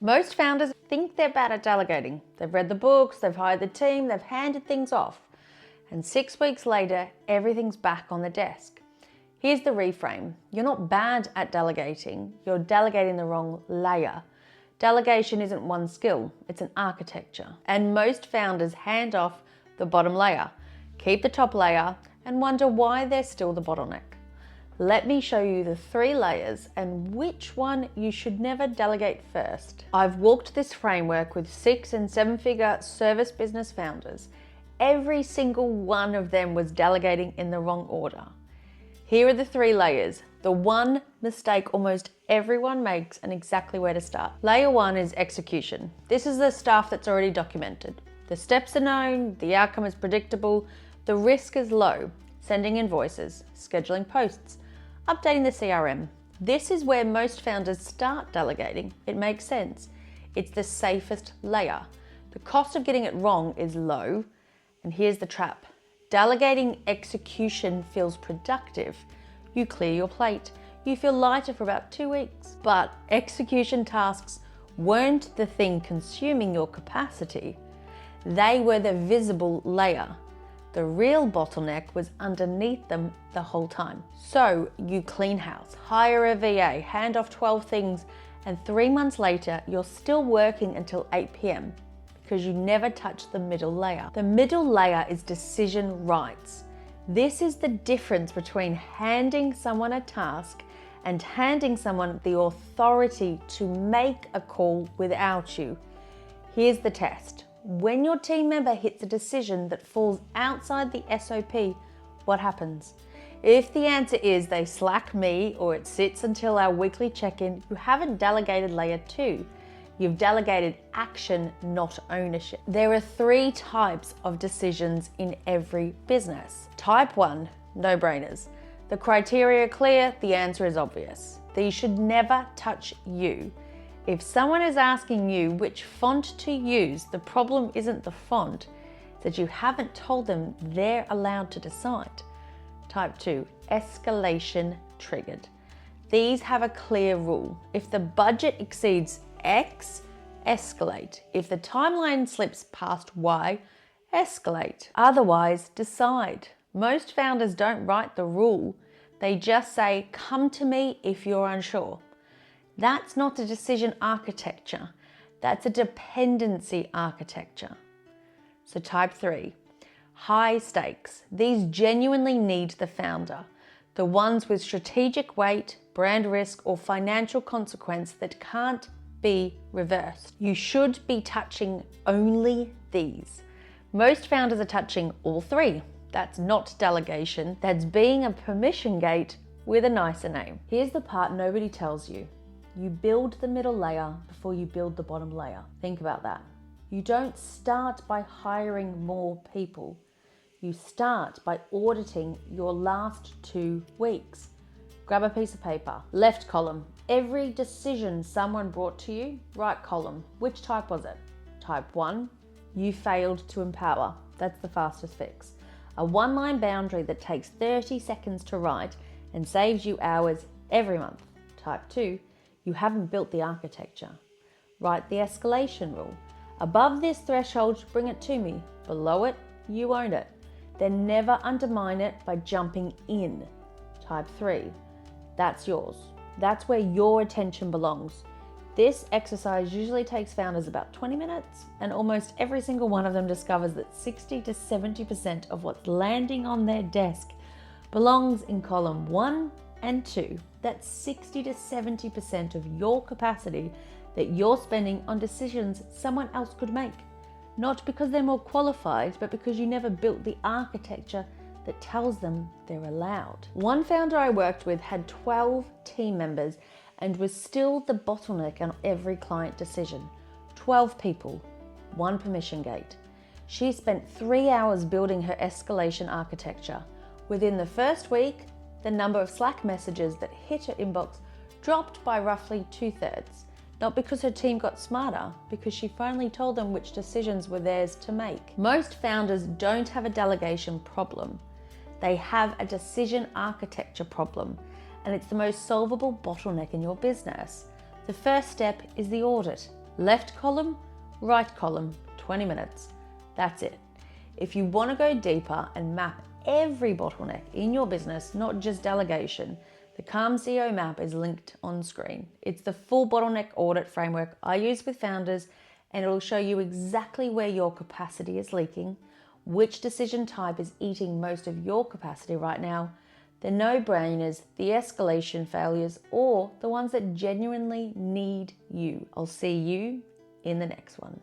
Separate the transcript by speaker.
Speaker 1: Most founders think they're bad at delegating. They've read the books, they've hired the team, they've handed things off. And 6 weeks later, everything's back on the desk. Here's the reframe. You're not bad at delegating, you're delegating the wrong layer. Delegation isn't one skill, it's an architecture. And most founders hand off the bottom layer, keep the top layer, and wonder why they're still the bottleneck. Let me show you the 3 layers and which one you should never delegate first. I've walked this framework with 6- and 7-figure service business founders. Every single one of them was delegating in the wrong order. Here are the 3 layers, the one mistake almost everyone makes and exactly where to start. Layer 1 is execution. This is the stuff that's already documented. The steps are known, the outcome is predictable, the risk is low. Sending invoices, scheduling posts, updating the CRM. This is where most founders start delegating. It makes sense. It's the safest layer. The cost of getting it wrong is low. And here's the trap. Delegating execution feels productive. You clear your plate. You feel lighter for about 2 weeks. But execution tasks weren't the thing consuming your capacity. They were the visible layer. The real bottleneck was underneath them the whole time. So you clean house, hire a VA, hand off 12 things, and 3 months later, you're still working until 8 p.m. because you never touch the middle layer. The middle layer is decision rights. This is the difference between handing someone a task and handing someone the authority to make a call without you. Here's the test. When your team member hits a decision that falls outside the SOP, what happens? If the answer is they slack me or it sits until our weekly check-in, you haven't delegated layer 2. You've delegated action, not ownership. There are 3 types of decisions in every business. Type 1, no-brainers. The criteria are clear, the answer is obvious. These should never touch you. If someone is asking you which font to use, the problem isn't the font, it's that you haven't told them they're allowed to decide. Type 2, escalation triggered. These have a clear rule. If the budget exceeds X, escalate. If the timeline slips past Y, escalate. Otherwise, decide. Most founders don't write the rule. They just say, come to me if you're unsure. That's not a decision architecture. That's a dependency architecture. So type 3, high stakes. These genuinely need the founder. The ones with strategic weight, brand risk, or financial consequence that can't be reversed. You should be touching only these. Most founders are touching all 3. That's not delegation. That's being a permission gate with a nicer name. Here's the part nobody tells you. You build the middle layer before you build the bottom layer. Think about that. You don't start by hiring more people. You start by auditing your last 2 weeks. Grab a piece of paper. Left column, every decision someone brought to you. Right column, which type was it? Type 1, you failed to empower. That's the fastest fix. A 1-line boundary that takes 30 seconds to write and saves you hours every month. Type 2, you haven't built the architecture. Write the escalation rule. Above this threshold, bring it to me. Below it, you own it. Then never undermine it by jumping in. Type 3, that's yours. That's where your attention belongs. This exercise usually takes founders about 20 minutes, and almost every single one of them discovers that 60 to 70% of what's landing on their desk belongs in column 1 and 2. That's 60 to 70% of your capacity that you're spending on decisions someone else could make. Not because they're more qualified, but because you never built the architecture that tells them they're allowed. One founder I worked with had 12 team members and was still the bottleneck on every client decision. 12 people, 1 permission gate. She spent 3 hours building her escalation architecture. Within the first week, the number of Slack messages that hit her inbox dropped by roughly 2/3. Not because her team got smarter, because she finally told them which decisions were theirs to make. Most founders don't have a delegation problem. They have a decision architecture problem, and it's the most solvable bottleneck in your business. The first step is the audit. Left column, right column, 20 minutes. That's it. If you want to go deeper and map every bottleneck in your business, not just delegation, the Calm CEO map is linked on screen. It's the full bottleneck audit framework I use with founders, and it'll show you exactly where your capacity is leaking, which decision type is eating most of your capacity right now, the no-brainers, the escalation failures, or the ones that genuinely need you. I'll see you in the next one.